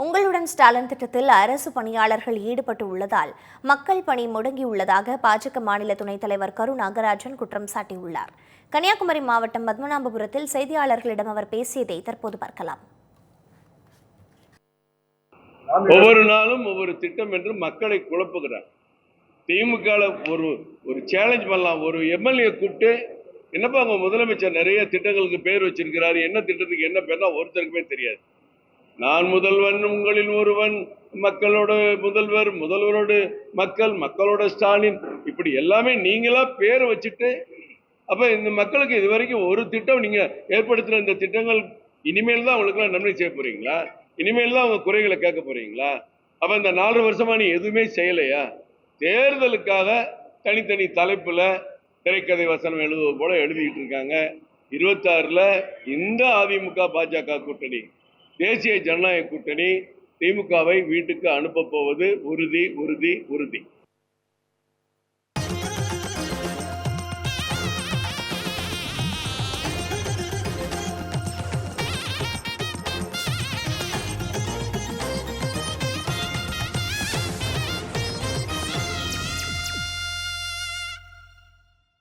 உங்களுடன் ஸ்டாலின் திட்டத்தில் அரசு பணியாளர்கள் ஈடுபட்டு உள்ளதால் மக்கள் பணி முடங்கியுள்ளதாக பாஜக மாநில துணைத் தலைவர் கரு நாகராஜன் குற்றம் சாட்டியுள்ளார். கன்னியாகுமரி மாவட்டம் பத்மநாபபுரத்தில் செய்தியாளர்களிடம் அவர் பேசியதை தற்போது பார்க்கலாம். ஒவ்வொரு நாளும் ஒவ்வொரு திட்டம் என்று மக்களை குழப்புகிறார். திமுக ஒரு சேலஞ்ச் பண்ணலாம். ஒரு எம்எல்ஏ கூப்பிட்டு என்னப்பா அவங்க முதலமைச்சர் நிறைய திட்டங்களுக்கு பேர் வச்சிருக்கிறாரு, என்ன திட்டத்துக்கு என்ன பேர்னா ஒருத்தருக்குமே தெரியாது. நான் முதல்வன், உங்களில் ஒருவன், மக்களோட முதல்வர், முதல்வரோடு மக்கள், மக்களோட ஸ்டாலின், இப்படி எல்லாமே நீங்களா பேர் வச்சுட்டு, அப்ப இந்த மக்களுக்கு இது வரைக்கும் ஒரு திட்டம் நீங்க ஏற்படுத்துற இந்த திட்டங்கள் இனிமேல் தான் அவங்களுக்கு நன்மை செய்ய போறீங்களா? இனிமேல் தான் அவங்க குறைகளை கேட்க போறீங்களா? அப்ப இந்த 4 வருஷமா நீ எதுவுமே செய்யலையா? தேர்தலுக்காக தனித்தனி தலைப்புல திரைக்கதை வசனம் எழுதுவது போல எழுதிட்டு இருக்காங்க. 26ல இந்த அதிமுக பாஜக கூட்டணி, தேசிய ஜனநாயக கூட்டணி திமுகவை வீட்டுக்கு அனுப்ப போவது உறுதி உறுதி உறுதி.